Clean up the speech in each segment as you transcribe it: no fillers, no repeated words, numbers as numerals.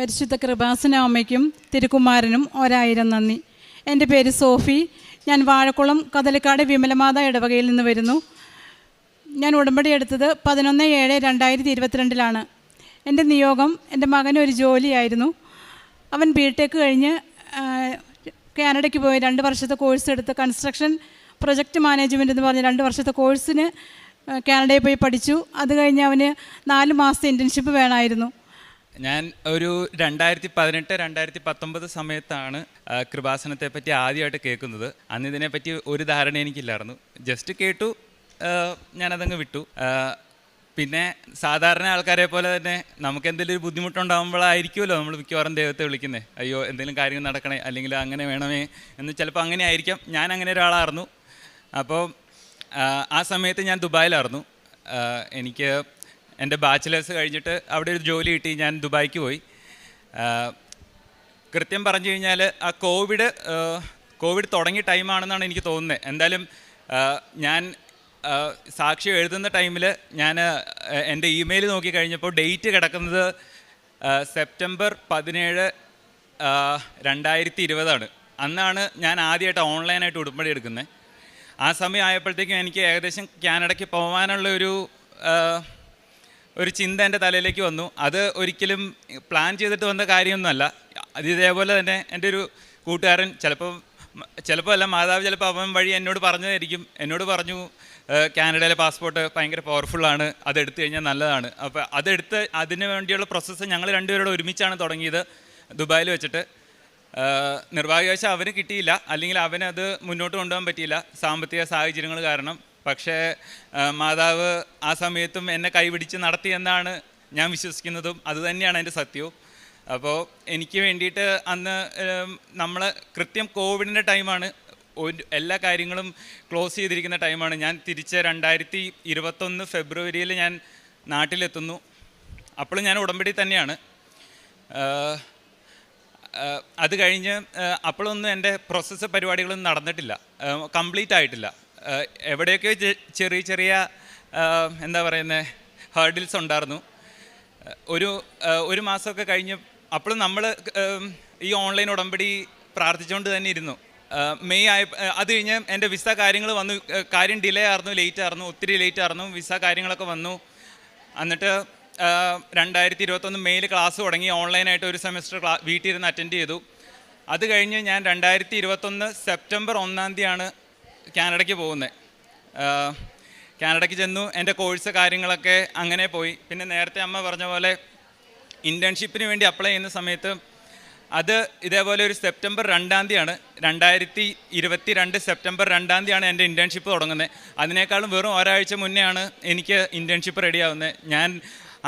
പരിശുദ്ധ കൃപാസന അമ്മയ്ക്കും തിരുക്കുമാരനും 1000 നന്ദി. എൻ്റെ പേര് സോഫി. ഞാൻ വാഴക്കുളം കദലിക്കാട് വിമലമാത ഇടവകയിൽ നിന്ന് വരുന്നു. ഞാൻ ഉടമ്പടി എടുത്തത് 11/7/2022 എൻ്റെ നിയോഗം എൻ്റെ മകനൊരു ജോലിയായിരുന്നു. അവൻ ബിടെക് കഴിഞ്ഞ് കാനഡയ്ക്ക് പോയി 2 വർഷത്തെ കോഴ്സ് എടുത്ത് കൺസ്ട്രക്ഷൻ പ്രൊജക്റ്റ് മാനേജ്മെൻറ്റ് എന്ന് പറഞ്ഞ് 2 വർഷത്തെ കോഴ്സിന് കാനഡയിൽ പോയി പഠിച്ചു. അത് കഴിഞ്ഞ് അവന് 4 മാസത്തെ ഇൻറ്റേൺഷിപ്പ് വേണമായിരുന്നു. ഞാൻ ഒരു 2018-2019 സമയത്താണ് കൃപാസനത്തെ പറ്റി ആദ്യമായിട്ട് കേൾക്കുന്നത്. അന്ന് ഇതിനെപ്പറ്റി ഒരു ധാരണ എനിക്കില്ലായിരുന്നു. ജസ്റ്റ് കേട്ടു, ഞാനതങ്ങ് വിട്ടു. പിന്നെ സാധാരണ ആൾക്കാരെ പോലെ തന്നെ നമുക്ക് എന്തെങ്കിലും ഒരു ബുദ്ധിമുട്ടുണ്ടാകുമ്പോഴായിരിക്കുമല്ലോ നമ്മൾ മിക്കവാറും ദൈവത്തെ വിളിക്കുന്നത്. അയ്യോ എന്തെങ്കിലും കാര്യങ്ങൾ നടക്കണേ, അല്ലെങ്കിൽ അങ്ങനെ വേണമേ എന്ന്. ചിലപ്പോൾ അങ്ങനെ ആയിരിക്കാം. ഞാൻ അങ്ങനെ ഒരാളായിരുന്നു. അപ്പോൾ ആ സമയത്ത് ഞാൻ ദുബായിലായിരുന്നു. എനിക്ക് എൻ്റെ ബാച്ചിലേഴ്സ് കഴിഞ്ഞിട്ട് അവിടെ ഒരു ജോലി കിട്ടി. ഞാൻ ദുബായിക്ക് പോയി. കൃത്യം പറഞ്ഞു കഴിഞ്ഞാൽ ആ കോവിഡ് തുടങ്ങിയ ടൈമാണെന്നാണ് എനിക്ക് തോന്നുന്നത്. എന്തായാലും ഞാൻ സാക്ഷ്യം എഴുതുന്ന ടൈമിൽ ഞാൻ എൻ്റെ ഇമെയിൽ നോക്കി കഴിഞ്ഞപ്പോൾ ഡേറ്റ് കിടക്കുന്നത് സെപ്റ്റംബർ 17, 2020 അന്നാണ് ഞാൻ ആദ്യമായിട്ട് ഓൺലൈനായിട്ട് ഉടമ്പടി എടുക്കുന്നത്. ആ സമയം ആയപ്പോഴത്തേക്കും എനിക്ക് ഏകദേശം കാനഡയ്ക്ക് പോകാനുള്ള ഒരു ചിന്ത എൻ്റെ തലയിലേക്ക് വന്നു. അത് ഒരിക്കലും പ്ലാൻ ചെയ്തിട്ട് വന്ന കാര്യമൊന്നുമല്ല. അത് ഇതേപോലെ തന്നെ എൻ്റെ ഒരു കൂട്ടുകാരൻ ചിലപ്പോൾ അല്ല, മാതാവ് ചിലപ്പോൾ അവൻ വഴി എന്നോട് എന്നോട് പറഞ്ഞു കാനഡയിലെ പാസ്പോർട്ട് ഭയങ്കര പവർഫുള്ളാണ്, അതെടുത്തു കഴിഞ്ഞാൽ നല്ലതാണ്. അപ്പോൾ അതിന് വേണ്ടിയുള്ള പ്രോസസ്സ് ഞങ്ങൾ രണ്ടുപേരോട് ഒരുമിച്ചാണ് തുടങ്ങിയത് ദുബായിൽ വെച്ചിട്ട്. നിർഭാഗ്യവശാൽ അവന് കിട്ടിയില്ല, അല്ലെങ്കിൽ അവനത് മുന്നോട്ട് കൊണ്ടുപോകാൻ പറ്റിയില്ല സാമ്പത്തിക സാഹചര്യങ്ങൾ കാരണം. പക്ഷേ മാതാവ് ആ സമയത്തും എന്നെ കൈപിടിച്ച് നടത്തിയെന്നാണ് ഞാൻ വിശ്വസിക്കുന്നതും. അതുതന്നെയാണ് എൻ്റെ സത്യവും. അപ്പോൾ എനിക്ക് വേണ്ടിയിട്ട് അന്ന് നമ്മൾ കൃത്യം കോവിഡിൻ്റെ ടൈമാണ്, എല്ലാ കാര്യങ്ങളും ക്ലോസ് ചെയ്തിരിക്കുന്ന ടൈമാണ്. ഞാൻ തിരിച്ച് 2021 ഫെബ്രുവരിയിൽ ഞാൻ നാട്ടിലെത്തുന്നു. അപ്പോഴും ഞാൻ ഉടമ്പടി തന്നെയാണ്. അത് കഴിഞ്ഞ് അപ്പോഴൊന്നും എൻ്റെ പ്രോസസ്സ് പരിപാടികളൊന്നും നടന്നിട്ടില്ല, കംപ്ലീറ്റ് ആയിട്ടില്ല. എവിടെയൊക്കെ ചെറിയ എന്താ പറയുന്നത് ഹേർഡിൽസ് ഉണ്ടായിരുന്നു. ഒരു മാസമൊക്കെ കഴിഞ്ഞ് അപ്പോഴും നമ്മൾ ഈ ഓൺലൈൻ ഉടമ്പടി പ്രാർത്ഥിച്ചുകൊണ്ട് തന്നെ ഇരുന്നു. മെയ് അത് കഴിഞ്ഞ് എൻ്റെ വിസ കാര്യങ്ങൾ വന്നു. കാര്യം ഡിലേ ആയിരുന്നു, ഒത്തിരി ലേറ്റ് ആയിരുന്നു. വിസ കാര്യങ്ങളൊക്കെ വന്നു. എന്നിട്ട് 2021 മെയ്യിൽ ക്ലാസ് തുടങ്ങി. ഓൺലൈനായിട്ട് ഒരു സെമസ്റ്റർ വീട്ടിൽ ഇരുന്ന് അറ്റൻഡ് ചെയ്തു. അത് കഴിഞ്ഞ് ഞാൻ 2021 സെപ്റ്റംബർ 1 കാനഡയ്ക്ക് പോകുന്നത്. കാനഡയ്ക്ക് ചെന്നു. എൻ്റെ കോഴ്സ് കാര്യങ്ങളൊക്കെ അങ്ങനെ പോയി. പിന്നെ നേരത്തെ അമ്മ പറഞ്ഞ പോലെ ഇൻറ്റേൺഷിപ്പിന് വേണ്ടി അപ്ലൈ ചെയ്യുന്ന സമയത്ത് അത് ഇതേപോലെ ഒരു സെപ്റ്റംബർ 2 2022 സെപ്റ്റംബർ 2 എൻ്റെ ഇൻറ്റേൺഷിപ്പ് തുടങ്ങുന്നത്. അതിനേക്കാളും വെറും ഒരാഴ്ച മുന്നെയാണ് എനിക്ക് ഇൻറ്റേൺഷിപ്പ് റെഡിയാവുന്നത്. ഞാൻ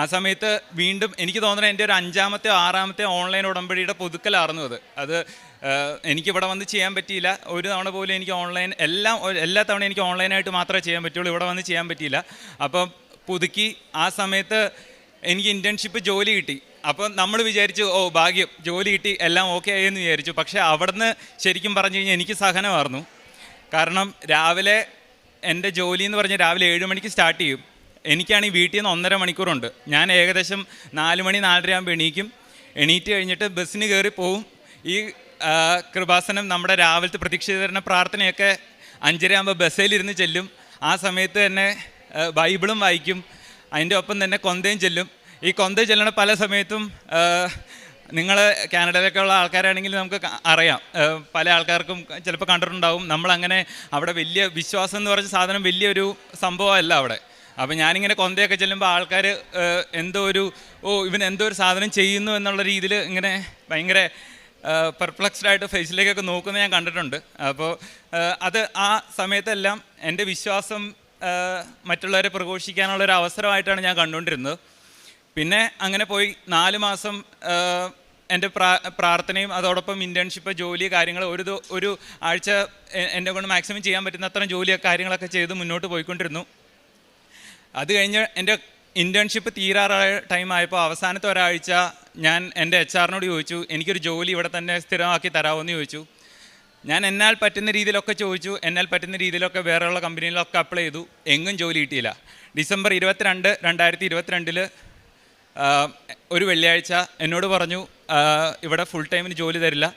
ആ സമയത്ത് വീണ്ടും എനിക്ക് തോന്നുന്നത് എൻ്റെ ഒരു 5ാമത്തെ 6ാമത്തെ ഓൺലൈൻ ഉടമ്പടിയുടെ പുതുക്കലായിരുന്നു അത്. എനിക്കിവിടെ വന്ന് ചെയ്യാൻ പറ്റിയില്ല. ഒരു തവണ പോലും എനിക്ക് ഓൺലൈൻ എല്ലാ തവണയും എനിക്ക് ഓൺലൈനായിട്ട് മാത്രമേ ചെയ്യാൻ പറ്റുള്ളൂ. ഇവിടെ വന്ന് ചെയ്യാൻ പറ്റിയില്ല. അപ്പം പുതുക്കി. ആ സമയത്ത് എനിക്ക് ഇൻറ്റേൺഷിപ്പ് ജോലി കിട്ടി. അപ്പം നമ്മൾ വിചാരിച്ചു ഭാഗ്യം, ജോലി കിട്ടി, എല്ലാം ഓക്കെ ആയെന്ന് വിചാരിച്ചു. പക്ഷേ അവിടുന്ന് ശരിക്കും പറഞ്ഞു കഴിഞ്ഞാൽ എനിക്ക് സഹനമായിരുന്നു. കാരണം രാവിലെ എൻ്റെ ജോലി എന്ന് പറഞ്ഞാൽ രാവിലെ 7 മണിക്ക് സ്റ്റാർട്ട് ചെയ്യും. എനിക്കാണെങ്കിൽ വീട്ടിൽ നിന്ന് 1.5 മണിക്കൂറുണ്ട്. ഞാൻ ഏകദേശം 4 മണി 4:30 ആകുമ്പോൾ എണീറ്റ് കഴിഞ്ഞിട്ട് ബസ്സിന് കയറി പോവും. ഈ കൃപാസനം നമ്മുടെ രാവിലത്തെ പ്രതീക്ഷിതരണ പ്രാർത്ഥനയൊക്കെ 5:30 ആകുമ്പോൾ ബസ്സിലിരുന്ന് ചെല്ലും. ആ സമയത്ത് തന്നെ ബൈബിളും വായിക്കും. അതിൻ്റെ ഒപ്പം തന്നെ കൊന്തയും ചെല്ലും. ഈ കൊന്ത ചെല്ലണ പല സമയത്തും നിങ്ങൾ കാനഡയിലൊക്കെ ഉള്ള ആൾക്കാരാണെങ്കിൽ നമുക്ക് അറിയാം, പല ആൾക്കാർക്കും ചിലപ്പോൾ കണ്ടിട്ടുണ്ടാവും. നമ്മളങ്ങനെ അവിടെ വലിയ വിശ്വാസം എന്ന് പറഞ്ഞ സാധനം വലിയൊരു സംഭവമല്ല അവിടെ. അപ്പോൾ ഞാനിങ്ങനെ കൊന്തയൊക്കെ ചെല്ലുമ്പോൾ ആൾക്കാർ ഇവൻ എന്തോ ഒരു സാധനം ചെയ്യുന്നു എന്നുള്ള രീതിയിൽ ഇങ്ങനെ ഭയങ്കര പെർപ്ലക്സ്ഡായിട്ട് ഫേസിലേക്കൊക്കെ നോക്കുന്നത് ഞാൻ കണ്ടിട്ടുണ്ട്. അപ്പോൾ അത് ആ സമയത്തെല്ലാം എൻ്റെ വിശ്വാസം മറ്റുള്ളവരെ പ്രഘോഷിക്കാനുള്ളൊരു അവസരമായിട്ടാണ് ഞാൻ കണ്ടുകൊണ്ടിരുന്നത്. പിന്നെ അങ്ങനെ പോയി 4 മാസം എൻ്റെ പ്രാർത്ഥനയും അതോടൊപ്പം ഇൻറ്റേൺഷിപ്പ് ജോലി കാര്യങ്ങൾ ഒരു ആഴ്ച എന്നെ കൊണ്ട് മാക്സിമം ചെയ്യാൻ പറ്റുന്ന അത്രയും കാര്യങ്ങളൊക്കെ ചെയ്ത് മുന്നോട്ട് പോയിക്കൊണ്ടിരുന്നു. അത് കഴിഞ്ഞ് എൻ്റെ ഇൻറ്റേൺഷിപ്പ് തീരാറായ ടൈമായപ്പോൾ അവസാനത്തെ ഒരാഴ്ച ഞാൻ എൻ്റെ HR-നോട് ചോദിച്ചു, എനിക്കൊരു ജോലി ഇവിടെ തന്നെ സ്ഥിരമാക്കി തരാമോയെന്ന് ചോദിച്ചു. ഞാൻ എന്നാൽ പറ്റുന്ന രീതിയിലൊക്കെ ചോദിച്ചു. എന്നാൽ പറ്റുന്ന രീതിയിലൊക്കെ വേറെയുള്ള കമ്പനികളിലൊക്കെ അപ്ലൈ ചെയ്തു. എങ്ങും ജോലി കിട്ടിയില്ല. ഡിസംബർ 22, 2022 ഒരു വെള്ളിയാഴ്ച എന്നോട് പറഞ്ഞു ഇവിടെ ഫുൾ ടൈമിന് ജോലി തരില്ല,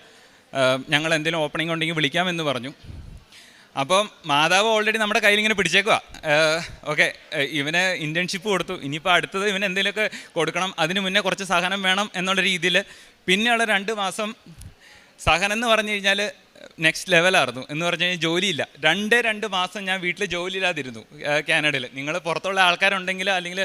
ഞങ്ങൾ എന്തെങ്കിലും ഓപ്പണിംഗ് ഉണ്ടെങ്കിൽ വിളിക്കാമെന്ന് പറഞ്ഞു. അപ്പം മാതാവ് ഓൾറെഡി നമ്മുടെ കയ്യിൽ ഇങ്ങനെ പിടിച്ചേക്കുക. ഓക്കെ, ഇവന് ഇൻറ്റേൺഷിപ്പ് കൊടുത്തു, ഇനിയിപ്പോൾ അടുത്തത് ഇവന് എന്തെങ്കിലുമൊക്കെ കൊടുക്കണം, അതിന് മുന്നേ കുറച്ച് സഹനം വേണം എന്നുള്ള രീതിയിൽ പിന്നെയുള്ള 2 മാസം സഹനം എന്ന് പറഞ്ഞു കഴിഞ്ഞാൽ നെക്സ്റ്റ് ലെവലായിരുന്നു. എന്ന് പറഞ്ഞു കഴിഞ്ഞാൽ ജോലിയില്ല. 2 മാസം ഞാൻ വീട്ടിൽ ജോലിയില്ലാതിരുന്നു കാനഡയിൽ. നിങ്ങൾ പുറത്തുള്ള ആൾക്കാരുണ്ടെങ്കിൽ അല്ലെങ്കിൽ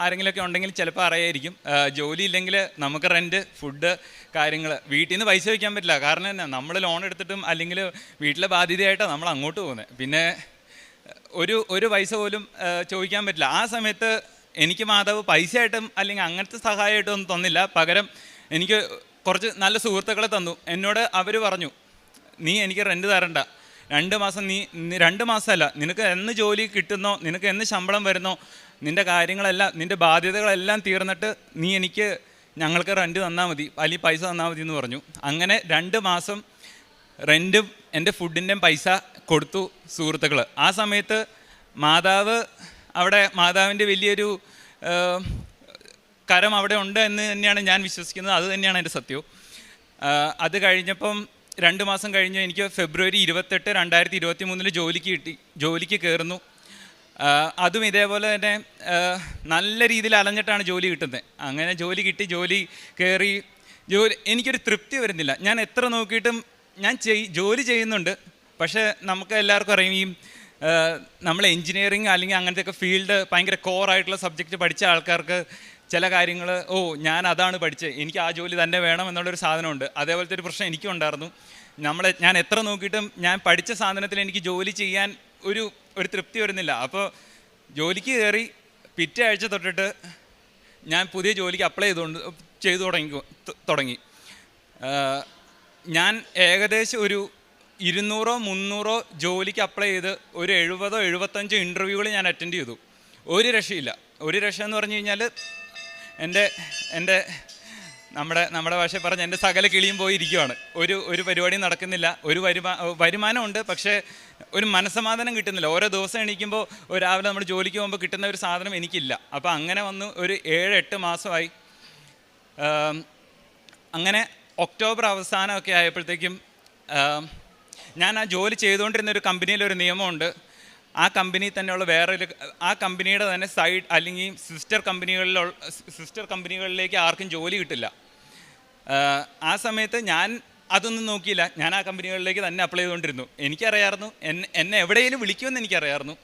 ആരെങ്കിലുമൊക്കെ ഉണ്ടെങ്കിൽ ചിലപ്പോൾ അറിയായിരിക്കും. ജോലി ഇല്ലെങ്കിൽ നമുക്ക് റെൻറ്റ്, ഫുഡ്, കാര്യങ്ങൾ, വീട്ടിൽ നിന്ന് പൈസ വയ്ക്കാൻ പറ്റില്ല. കാരണം എന്നാ, നമ്മൾ ലോൺ എടുത്തിട്ടും അല്ലെങ്കിൽ വീട്ടിലെ ബാധ്യതയായിട്ടാണ് നമ്മൾ അങ്ങോട്ട് പോകുന്നത്. പിന്നെ ഒരു പൈസ പോലും ചോദിക്കാൻ പറ്റില്ല. ആ സമയത്ത് എനിക്ക് മാതാവ് പൈസയായിട്ടും അല്ലെങ്കിൽ അങ്ങനത്തെ സഹായമായിട്ടും ഒന്നും തന്നില്ല. പകരം എനിക്ക് കുറച്ച് നല്ല സുഹൃത്തുക്കളെ തന്നു. എന്നോട് അവർ പറഞ്ഞു, നീ എനിക്ക് റെൻറ്റ് തരണ്ട, 2 മാസം നീ 2 മാസമല്ല, നിനക്ക് എന്ന് ജോലി കിട്ടുന്നോ, നിനക്ക് എന്ന് ശമ്പളം വരുന്നോ, നിൻ്റെ കാര്യങ്ങളെല്ലാം, നിൻ്റെ ബാധ്യതകളെല്ലാം തീർന്നിട്ട് നീ എനിക്ക് ഞങ്ങൾക്ക് റെൻറ്റ് തന്നാൽ മതി, അല്ലെങ്കിൽ പൈസ തന്നാൽ മതി എന്ന് പറഞ്ഞു. അങ്ങനെ 2 മാസം റെൻറ്റും എൻ്റെ ഫുഡിൻ്റെയും പൈസ കൊടുത്തു സുഹൃത്തുക്കൾ. ആ സമയത്ത് മാതാവ് അവിടെ, മാതാവിൻ്റെ വലിയൊരു കരം അവിടെ ഉണ്ട് എന്ന് തന്നെയാണ് ഞാൻ വിശ്വസിക്കുന്നത്. അത് തന്നെയാണ് എൻ്റെ സത്യവും. അത് കഴിഞ്ഞപ്പം 2 മാസം കഴിഞ്ഞ് എനിക്ക് ഫെബ്രുവരി 28, 2023 ജോലിക്ക് കയറുന്നു. അതും ഇതേപോലെ തന്നെ നല്ല രീതിയിൽ അലഞ്ഞിട്ടാണ് ജോലി കിട്ടുന്നത്. അങ്ങനെ ജോലി കിട്ടി, ജോലി കയറി, എനിക്കൊരു തൃപ്തി വരുന്നില്ല. ഞാൻ എത്ര നോക്കിയിട്ടും ഞാൻ ജോലി ചെയ്യുന്നുണ്ട്. പക്ഷേ നമുക്ക് എല്ലാവർക്കും അറിയാം, ഈ നമ്മൾ എൻജിനീയറിങ് അല്ലെങ്കിൽ അങ്ങനത്തെയൊക്കെ ഫീൽഡ് ഭയങ്കര കോറായിട്ടുള്ള സബ്ജക്റ്റ് പഠിച്ച ആൾക്കാർക്ക് ചില കാര്യങ്ങൾ, ഞാൻ അതാണ് പഠിച്ചത്, എനിക്ക് ആ ജോലി തന്നെ വേണം എന്നുള്ളൊരു സാധനമുണ്ട്. അതേപോലത്തെ ഒരു പ്രശ്നം എനിക്കും ഉണ്ടായിരുന്നു. ഞാൻ എത്ര നോക്കിയിട്ടും ഞാൻ പഠിച്ച സാധനത്തിൽ എനിക്ക് ജോലി ചെയ്യാൻ ഒരു തൃപ്തി വരുന്നില്ല. അപ്പോൾ ജോലിക്ക് കയറി പിറ്റേ ആഴ്ച തൊട്ടിട്ട് ഞാൻ പുതിയ ജോലിക്ക് അപ്ലൈ ചെയ്തു തുടങ്ങി. ഞാൻ ഏകദേശം ഒരു 200-300 ജോലിക്ക് അപ്ലൈ ചെയ്ത് ഒരു 70-75 ഇൻ്റർവ്യൂകൾ ഞാൻ അറ്റൻഡ് ചെയ്തു. ഒരു രക്ഷയില്ല. ഒരു രക്ഷ എന്ന് പറഞ്ഞു കഴിഞ്ഞാൽ എൻ്റെ നമ്മുടെ ഭാഷയിൽ പറഞ്ഞ് എൻ്റെ സകല കിളിയും പോയി ഇരിക്കുവാണ്. ഒരു പരിപാടിയും നടക്കുന്നില്ല. ഒരു വരുമാനമുണ്ട്, പക്ഷേ ഒരു മനസ്സമാധാനം കിട്ടുന്നില്ല. ഓരോ ദിവസം എണീക്കുമ്പോൾ രാവിലെ നമ്മൾ ജോലിക്ക് പോകുമ്പോൾ കിട്ടുന്ന ഒരു സാധനം എനിക്കില്ല. അപ്പോൾ അങ്ങനെ വന്ന് ഒരു 7-8 മാസമായി. അങ്ങനെ ഒക്ടോബർ അവസാനമൊക്കെ ആയപ്പോഴത്തേക്കും ഞാൻ ആ ജോലി ചെയ്തുകൊണ്ടിരുന്ന ഒരു കമ്പനിയിലൊരു നിയമമുണ്ട്. ആ കമ്പനി തന്നെയുള്ള ആ കമ്പനിയുടെ തന്നെ സൈഡ് അല്ലെങ്കിൽ സിസ്റ്റർ കമ്പനികളിലേക്ക് ആർക്കും ജോലി കിട്ടില്ല. ആ സമയത്ത് ഞാൻ അതൊന്നും നോക്കിയില്ല. ഞാൻ ആ കമ്പനികളിലേക്ക് തന്നെ അപ്ലൈ ചെയ്തുകൊണ്ടിരുന്നു. എനിക്കറിയാമായിരുന്നു എന്നെ എവിടെയെങ്കിലും വിളിക്കുമെന്ന് എനിക്കറിയാമായിരുന്നു.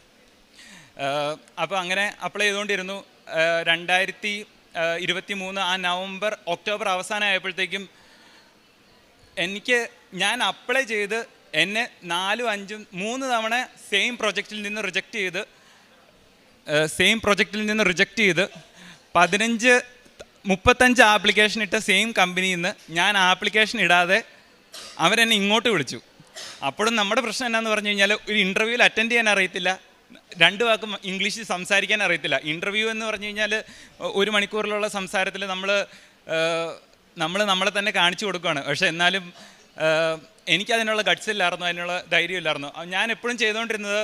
അപ്പോൾ അങ്ങനെ അപ്ലൈ ചെയ്തുകൊണ്ടിരുന്നു. 2023 ആ ഒക്ടോബർ അവസാനമായപ്പോഴത്തേക്കും ഞാൻ അപ്ലൈ ചെയ്ത് എന്നെ 4-5-3 തവണ സെയിം പ്രൊജക്റ്റിൽ നിന്ന് റിജക്റ്റ് ചെയ്ത് 35 ആപ്ലിക്കേഷൻ ഇട്ട സെയിം കമ്പനിയിൽ നിന്ന് ഞാൻ ആപ്ലിക്കേഷൻ ഇടാതെ അവരെന്നെ ഇങ്ങോട്ട് വിളിച്ചു. അപ്പോഴും നമ്മുടെ പ്രശ്നം എന്നാന്ന് പറഞ്ഞു കഴിഞ്ഞാൽ, ഒരു ഇൻ്റർവ്യൂവിൽ അറ്റൻഡ് ചെയ്യാൻ അറിയത്തില്ല, 2 വാക്കും ഇംഗ്ലീഷിൽ സംസാരിക്കാൻ അറിയത്തില്ല. ഇൻ്റർവ്യൂ എന്ന് പറഞ്ഞു കഴിഞ്ഞാൽ 1 മണിക്കൂറിലുള്ള സംസാരത്തിൽ നമ്മളെ തന്നെ കാണിച്ചു കൊടുക്കുകയാണ്. പക്ഷേ എന്നാലും എനിക്കതിനുള്ള ഗട്ട്സ് ഇല്ലായിരുന്നു, അതിനുള്ള ധൈര്യം ഇല്ലായിരുന്നു. ഞാൻ എപ്പോഴും ചെയ്തുകൊണ്ടിരുന്നത്,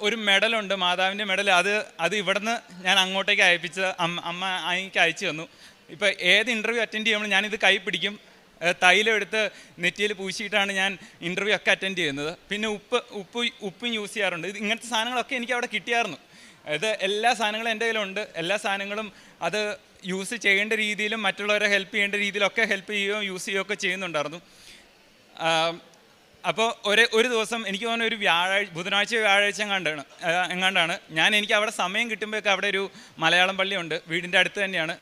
ഒരു മെഡലുണ്ട്, മാതാവിൻ്റെ മെഡൽ, അത് ഇവിടുന്ന് ഞാൻ അങ്ങോട്ടേക്ക് അയപ്പിച്ച് അമ്മ എനിക്ക് അയച്ചു തന്നു. ഇപ്പോൾ ഏത് ഇൻ്റർവ്യൂ അറ്റൻഡ് ചെയ്യുമ്പോൾ ഞാനിത് കൈ പിടിക്കും, തൈലം എടുത്ത് നെറ്റിയിൽ പൂശിയിട്ടാണ് ഞാൻ ഇൻ്റർവ്യൂ ഒക്കെ അറ്റൻഡ് ചെയ്യുന്നത്. പിന്നെ ഉപ്പും യൂസ് ചെയ്യാറുണ്ട്. ഇങ്ങനത്തെ സാധനങ്ങളൊക്കെ എനിക്ക് അവിടെ കിട്ടിയായിരുന്നു. എല്ലാ സാധനങ്ങളും എൻ്റെ കയ്യിലുണ്ട്. എല്ലാ സാധനങ്ങളും അത് യൂസ് ചെയ്യേണ്ട രീതിയിലും മറ്റുള്ളവരെ ഹെൽപ്പ് ചെയ്യേണ്ട രീതിയിലൊക്കെ ഹെൽപ്പ് ചെയ്യുകയോ യൂസ് ചെയ്യുകയൊക്കെ ചെയ്യുന്നുണ്ടായിരുന്നു. അപ്പോൾ ഒരു ദിവസം എനിക്ക് തോന്നുന്ന ഒരു ബുധനാഴ്ച വ്യാഴാഴ്ച എങ്ങാണ്ടാണ് എനിക്ക് അവിടെ സമയം കിട്ടുമ്പോഴൊക്കെ അവിടെ ഒരു മലയാളം പള്ളിയുണ്ട്, വീടിൻ്റെ അടുത്ത് തന്നെയാണ്.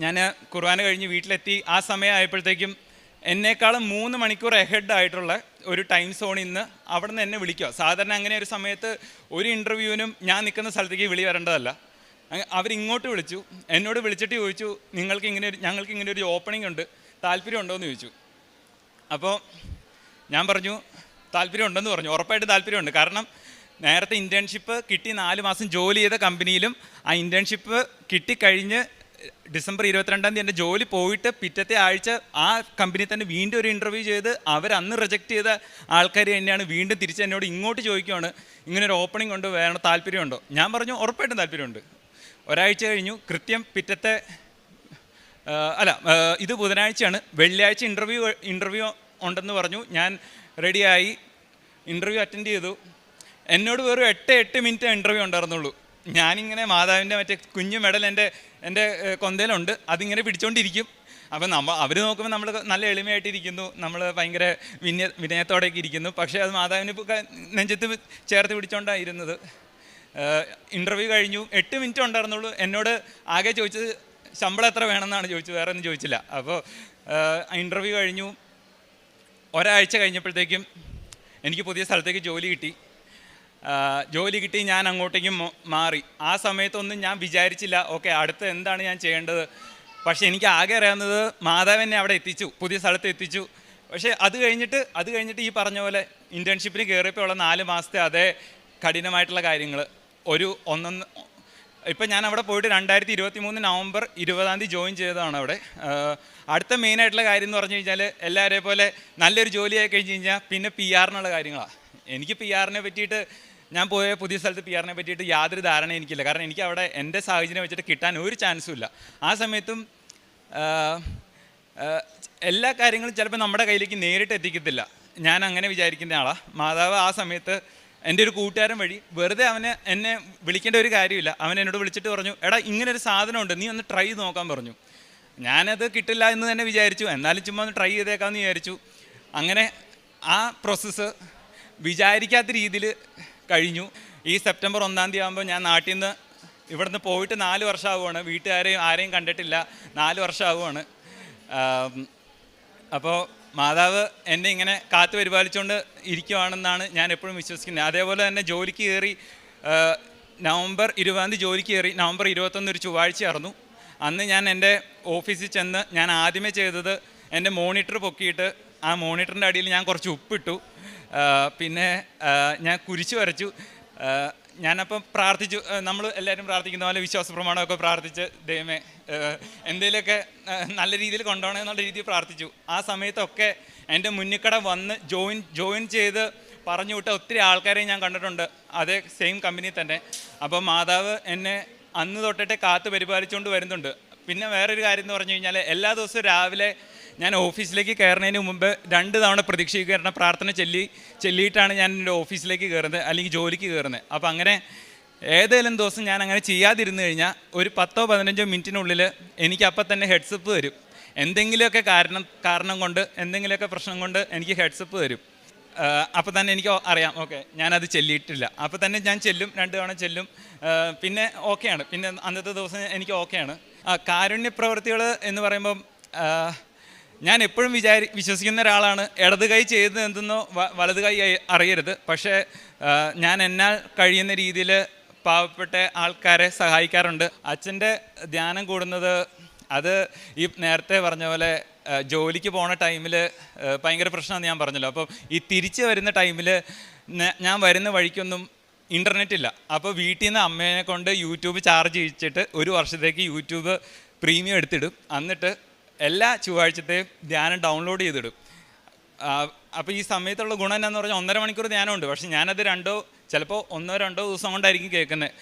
ഞാൻ കുർബാന കഴിഞ്ഞ് വീട്ടിലെത്തി. ആ സമയം ആയപ്പോഴത്തേക്കും എന്നേക്കാളും 3 മണിക്കൂർ എഹെഡ് ആയിട്ടുള്ള ഒരു ടൈം സോണിൽ നിന്ന് അവിടെ നിന്ന് എന്നെ വിളിക്കുക. സാധാരണ അങ്ങനെ ഒരു സമയത്ത് ഒരു ഇൻ്റർവ്യൂവിനും ഞാൻ നിൽക്കുന്ന സ്ഥലത്തേക്ക് വിളി വരേണ്ടതല്ല. അവരിങ്ങോട്ട് വിളിച്ചു. എന്നോട് വിളിച്ചിട്ട് ചോദിച്ചു, ഞങ്ങൾക്ക് ഇങ്ങനെ ഒരു ഓപ്പണിംഗ് ഉണ്ട്, താല്പര്യം ഉണ്ടോ എന്ന് ചോദിച്ചു. അപ്പോൾ ഞാൻ പറഞ്ഞു താല്പര്യം ഉണ്ടെന്ന് പറഞ്ഞു. ഉറപ്പായിട്ട് താല്പര്യമുണ്ട്. കാരണം നേരത്തെ ഇൻറ്റേൺഷിപ്പ് കിട്ടി 4 മാസം ജോലി ചെയ്ത കമ്പനിയിലും ആ ഇൻറ്റേൺഷിപ്പ് കിട്ടിക്കഴിഞ്ഞ് ഡിസംബർ 22 എൻ്റെ ജോലി പോയിട്ട് പിറ്റത്തെ ആഴ്ച ആ കമ്പനി തന്നെ വീണ്ടും ഒരു ഇൻ്റർവ്യൂ ചെയ്ത് അന്ന് റിജക്റ്റ് ചെയ്ത ആൾക്കാർ തന്നെയാണ് വീണ്ടും തിരിച്ച് എന്നോട് ഇങ്ങോട്ട് ചോദിക്കുകയാണ്, ഇങ്ങനൊരു ഓപ്പണിംഗ് ഉണ്ട്, താല്പര്യമുണ്ടോ? ഞാൻ പറഞ്ഞു ഉറപ്പായിട്ടും താല്പര്യമുണ്ട്. ഒരാഴ്ച കഴിഞ്ഞു. കൃത്യം പിറ്റത്തെ അല്ല, ഇത് ബുധനാഴ്ചയാണ്. വെള്ളിയാഴ്ച ഇൻ്റർവ്യൂ ഉണ്ടെന്ന് പറഞ്ഞു. ഞാൻ റെഡിയായി, ഇൻ്റർവ്യൂ അറ്റൻഡ് ചെയ്തു. എന്നോട് വെറും 8 മിനിറ്റ് ഇൻ്റർവ്യൂ ഉണ്ടായിരുന്നുള്ളൂ. ഞാനിങ്ങനെ മാതാവിൻ്റെ മറ്റേ കുഞ്ഞു മെഡൽ എൻ്റെ കൊന്തയിലുണ്ട്, അതിങ്ങനെ പിടിച്ചോണ്ടിരിക്കും. അപ്പം അവർ നോക്കുമ്പോൾ നമ്മൾ നല്ല എളിമയായിട്ടിരിക്കുന്നു, നമ്മൾ ഭയങ്കര വിനയത്തോടെയൊക്കെ ഇരിക്കുന്നു. പക്ഷേ അത് മാതാവിന് നെഞ്ചത്ത് ചേർത്ത് പിടിച്ചോണ്ടായിരുന്നത്. ഇൻ്റർവ്യൂ കഴിഞ്ഞു, 8 മിനിറ്റ് ഉണ്ടായിരുന്നുള്ളൂ. എന്നോട് ആകെ ചോദിച്ചത് ശമ്പളം എത്ര വേണമെന്നാണ് ചോദിച്ചത്, വേറെ ഒന്നും ചോദിച്ചില്ല. അപ്പോൾ ഇൻ്റർവ്യൂ കഴിഞ്ഞു. ഒരാഴ്ച കഴിഞ്ഞപ്പോഴത്തേക്കും എനിക്ക് പുതിയ സ്ഥലത്തേക്ക് ജോലി കിട്ടി. ഞാൻ അങ്ങോട്ടേക്കും മാറി. ആ സമയത്തൊന്നും ഞാൻ വിചാരിച്ചില്ല ഓക്കെ അടുത്ത് എന്താണ് ഞാൻ ചെയ്യേണ്ടത്. പക്ഷേ എനിക്ക് ആകെ അറിയാവുന്നത് മാതാവ് എന്നെ അവിടെ എത്തിച്ചു, പുതിയ സ്ഥലത്ത് എത്തിച്ചു. പക്ഷേ അത് കഴിഞ്ഞിട്ട് ഈ പറഞ്ഞ പോലെ ഇൻറ്റേൺഷിപ്പിന് കയറിയപ്പോൾ ഉള്ള 4 മാസത്തെ അതേ കഠിനമായിട്ടുള്ള കാര്യങ്ങൾ ഇപ്പം ഞാൻ അവിടെ പോയിട്ട് 2023 നവംബർ 20 ജോയിൻ ചെയ്തതാണ് അവിടെ. അടുത്ത മെയിനായിട്ടുള്ള കാര്യം എന്ന് പറഞ്ഞു കഴിഞ്ഞാൽ എല്ലാവരെയും പോലെ നല്ലൊരു ജോലിയായി കഴിഞ്ഞ് കഴിഞ്ഞാൽ പിന്നെ PR-നുള്ള കാര്യങ്ങളാണ്. എനിക്ക് PR-നെ പറ്റിയിട്ട്, ഞാൻ പോയ പുതിയ സ്ഥലത്ത് PR-നെ പറ്റിയിട്ട് യാതൊരു ധാരണ എനിക്കില്ല. കാരണം എനിക്ക് അവിടെ എൻ്റെ സാഹചര്യം വെച്ചിട്ട് കിട്ടാൻ ഒരു ചാൻസും ഇല്ല. ആ സമയത്തും എല്ലാ കാര്യങ്ങളും ചിലപ്പോൾ നമ്മുടെ കയ്യിലേക്ക് നേരിട്ട് എത്തിക്കത്തില്ല. ഞാൻ അങ്ങനെ വിചാരിക്കുന്ന ആളാണ്. മാതാവ് ആ സമയത്ത് എൻ്റെ ഒരു കൂട്ടുകാരൻ വഴി വെറുതെ എന്നെ വിളിക്കേണ്ട ഒരു കാര്യമില്ല. അവൻ എന്നോട് വിളിച്ചിട്ട് പറഞ്ഞു, എടാ ഇങ്ങനൊരു സാധനമുണ്ട്, നീ ഒന്ന് ട്രൈ ചെയ്ത് നോക്കാൻ പറഞ്ഞു. ഞാനത് കിട്ടില്ല എന്ന് തന്നെ വിചാരിച്ചു, എന്നാലും ചുമ്മാ ഒന്ന് ട്രൈ ചെയ്തേക്കാമെന്ന് വിചാരിച്ചു. അങ്ങനെ ആ പ്രോസസ്സ് വിചാരിക്കാത്ത രീതിയിൽ കഴിഞ്ഞു. ഈ സെപ്റ്റംബർ 1 ആകുമ്പോൾ ഞാൻ നാട്ടിൽ നിന്ന് ഇവിടുന്ന് പോയിട്ട് 4 വർഷമാവുകയാണ്. ആരെയും കണ്ടിട്ടില്ല, 4 വർഷമാവുകയാണ്. അപ്പോൾ മാതാവ് എന്നെ ഇങ്ങനെ കാത്തു പരിപാലിച്ചുകൊണ്ട് ഇരിക്കുവാണെന്നാണ് ഞാൻ എപ്പോഴും വിശ്വസിക്കുന്നത്. അതേപോലെ തന്നെ ജോലിക്ക് കയറി നവംബർ 20 ജോലിക്ക് കയറി. നവംബർ 21 ഒരു ചൊവ്വാഴ്ചയായിരുന്നു. അന്ന് ഞാൻ എൻ്റെ ഓഫീസിൽ ചെന്ന് ഞാൻ ആദ്യമേ ചെയ്തത് എൻ്റെ മോണിറ്റർ പൊക്കിയിട്ട് ആ മോണിറ്ററിൻ്റെ അടിയിൽ ഞാൻ കുറച്ച് ഉപ്പിട്ടു. പിന്നെ ഞാൻ കുരിശ് വരച്ചു. ഞാനപ്പം പ്രാർത്ഥിച്ചു, നമ്മൾ എല്ലാവരും പ്രാർത്ഥിക്കുന്ന പോലെ വിശ്വാസ പ്രമാണമൊക്കെ പ്രാർത്ഥിച്ച് ദൈവമേ എന്തെങ്കിലുമൊക്കെ നല്ല രീതിയിൽ കൊണ്ടുപോകണം എന്നുള്ള രീതിയിൽ പ്രാർത്ഥിച്ചു. ആ സമയത്തൊക്കെ എൻ്റെ മുന്നിക്കട വന്ന് ജോയിൻ ചെയ്ത് പറഞ്ഞു വിട്ട ഒത്തിരി ആൾക്കാരെയും ഞാൻ കണ്ടിട്ടുണ്ട്, അതേ സെയിം കമ്പനി തന്നെ. അപ്പോൾ മാതാവ് എന്നെ അന്ന് തൊട്ടിട്ട് കാത്ത് പരിപാലിച്ചുകൊണ്ട് വരുന്നുണ്ട്. പിന്നെ വേറൊരു കാര്യം എന്ന് പറഞ്ഞു കഴിഞ്ഞാൽ എല്ലാ ദിവസവും രാവിലെ ഞാൻ ഓഫീസിലേക്ക് കയറുന്നതിന് മുമ്പ് 2 തവണ പ്രതീക്ഷീകരണ പ്രാർത്ഥന ചൊല്ലിയിട്ടാണ് ഞാൻ എൻ്റെ ഓഫീസിലേക്ക് കയറുന്നത്, അല്ലെങ്കിൽ ജോലിക്ക് കയറുന്നത്. അപ്പോൾ അങ്ങനെ ഏതെങ്കിലും ദിവസം ഞാൻ അങ്ങനെ ചെയ്യാതിരുന്നു കഴിഞ്ഞാൽ ഒരു 10-15 മിനിറ്റിനുള്ളിൽ എനിക്ക് അപ്പം തന്നെ ഹെഡ്സപ്പ് തരും. എന്തെങ്കിലുമൊക്കെ കാരണം കൊണ്ട്, എന്തെങ്കിലുമൊക്കെ പ്രശ്നം കൊണ്ട് എനിക്ക് ഹെഡ്സപ്പ് തരും. അപ്പോൾ തന്നെ എനിക്ക് അറിയാം ഓക്കെ ഞാനത് ചെല്ലിയിട്ടില്ല. അപ്പോൾ തന്നെ ഞാൻ ചെല്ലും, 2 തവണ ചെല്ലും, പിന്നെ ഓക്കെയാണ്. പിന്നെ അന്നത്തെ ദിവസം എനിക്ക് ഓക്കെയാണ്. കാരുണ്യ പ്രവൃത്തികൾ എന്ന് പറയുമ്പം ഞാൻ എപ്പോഴും വിശ്വസിക്കുന്ന ഒരാളാണ്, ഇടത് കൈ ചെയ്തത് എന്തെന്നോ വലത് കൈ അറിയരുത്. പക്ഷേ ഞാൻ എന്നാൽ കഴിയുന്ന രീതിയിൽ പാവപ്പെട്ട ആൾക്കാരെ സഹായിക്കാറുണ്ട്. അച്ഛൻ്റെ ധ്യാനം കൂടുന്നത് അത് ഈ നേരത്തെ പറഞ്ഞ പോലെ ജോലിക്ക് പോണ ടൈമിൽ ഭയങ്കര പ്രശ്നമാണെന്ന് ഞാൻ പറഞ്ഞല്ലോ. അപ്പോൾ ഈ തിരിച്ച് വരുന്ന ടൈമിൽ ഞാൻ വരുന്ന വഴിക്കൊന്നും ഇൻ്റർനെറ്റ് ഇല്ല. അപ്പോൾ വീട്ടിൽ നിന്ന് അമ്മേനെ കൊണ്ട് യൂട്യൂബ് ചാർജ് ചെയ്യിച്ചിട്ട് 1 വർഷത്തേക്ക് യൂട്യൂബ് പ്രീമിയം എടുത്തിടും. എന്നിട്ട് എല്ലാ ചൊവ്വാഴ്ചത്തെയും ധ്യാനം ഡൗൺലോഡ് ചെയ്തിടും. അപ്പോൾ ഈ സമയത്തുള്ള ഗുണം എന്നാന്ന് പറഞ്ഞാൽ 1.5 മണിക്കൂർ ധ്യാനമുണ്ട്. പക്ഷേ ഞാനത് ചിലപ്പോൾ 1-2 ദിവസം കൊണ്ടായിരിക്കും കേൾക്കുന്നത്,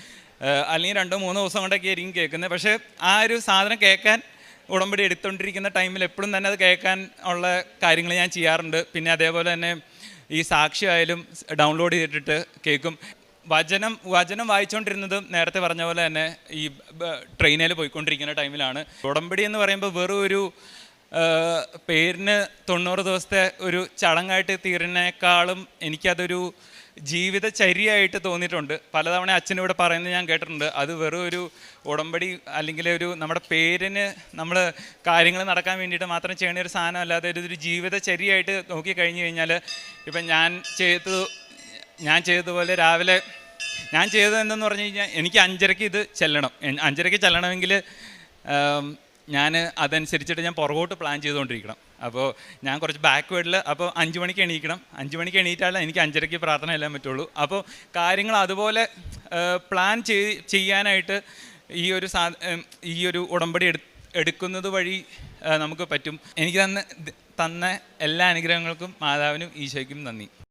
അല്ലെങ്കിൽ 2-3 ദിവസം കൊണ്ടൊക്കെ ആയിരിക്കും കേൾക്കുന്നത്. പക്ഷേ ആ ഒരു സാധനം കേൾക്കാൻ ഉടമ്പടി എടുത്തുകൊണ്ടിരിക്കുന്ന ടൈമിൽ എപ്പോഴും തന്നെ അത് കേൾക്കാൻ ഉള്ള കാര്യങ്ങൾ ഞാൻ ചെയ്യാറുണ്ട്. പിന്നെ അതേപോലെ തന്നെ ഈ സാക്ഷിയായാലും ഡൗൺലോഡ് ചെയ്തിട്ട് കേൾക്കും. വചനം വായിച്ചുകൊണ്ടിരുന്നതും നേരത്തെ പറഞ്ഞ പോലെ തന്നെ ഈ ട്രെയിനിൽ പോയിക്കൊണ്ടിരിക്കുന്ന ടൈമിലാണ്. ഉടമ്പടി എന്ന് പറയുമ്പോൾ വെറും ഒരു പേരിന് 90 ദിവസത്തെ ഒരു ചടങ്ങായിട്ട് തീരുന്നേക്കാളും എനിക്കതൊരു ജീവിതചര്യയായിട്ട് തോന്നിയിട്ടുണ്ട്. പലതവണ അച്ഛനിവിടെ പറയുന്നത് ഞാൻ കേട്ടിട്ടുണ്ട്. അത് വെറും ഒരു ഉടമ്പടി അല്ലെങ്കിൽ ഒരു നമ്മുടെ പേരിന് നമ്മൾ കാര്യങ്ങൾ നടക്കാൻ വേണ്ടിയിട്ട് മാത്രം ചെയ്യണ ഒരു സാധനം അല്ലാതെ ഒരു ജീവിതചര്യയായിട്ട് നോക്കിക്കഴിഞ്ഞ് കഴിഞ്ഞാൽ ഇപ്പം ഞാൻ ചെയ്തതുപോലെ രാവിലെ ഞാൻ ചെയ്തത് എന്തെന്ന് പറഞ്ഞു കഴിഞ്ഞാൽ എനിക്ക് 5:30 ഇത് ചെല്ലണം. 5:30 ചെല്ലണമെങ്കിൽ ഞാൻ അതനുസരിച്ചിട്ട് ഞാൻ പുറകോട്ട് പ്ലാൻ ചെയ്തുകൊണ്ടിരിക്കണം. അപ്പോൾ ഞാൻ കുറച്ച് ബാക്ക്വേർഡിൽ, അപ്പോൾ 5 മണിക്ക് എണീക്കണം. 5 മണിക്ക് എണീറ്റാലേ എനിക്ക് 5:30 പ്രാർത്ഥന എല്ലാം പറ്റുള്ളൂ. അപ്പോൾ കാര്യങ്ങൾ അതുപോലെ പ്ലാൻ ചെയ്യാനായിട്ട് ഈ ഒരു ഉടമ്പടി എടുക്കുന്നത് വഴി നമുക്ക് പറ്റും. എനിക്ക് തന്ന എല്ലാ അനുഗ്രഹങ്ങൾക്കും മാതാവിനും ഈശോയ്ക്കും നന്ദി.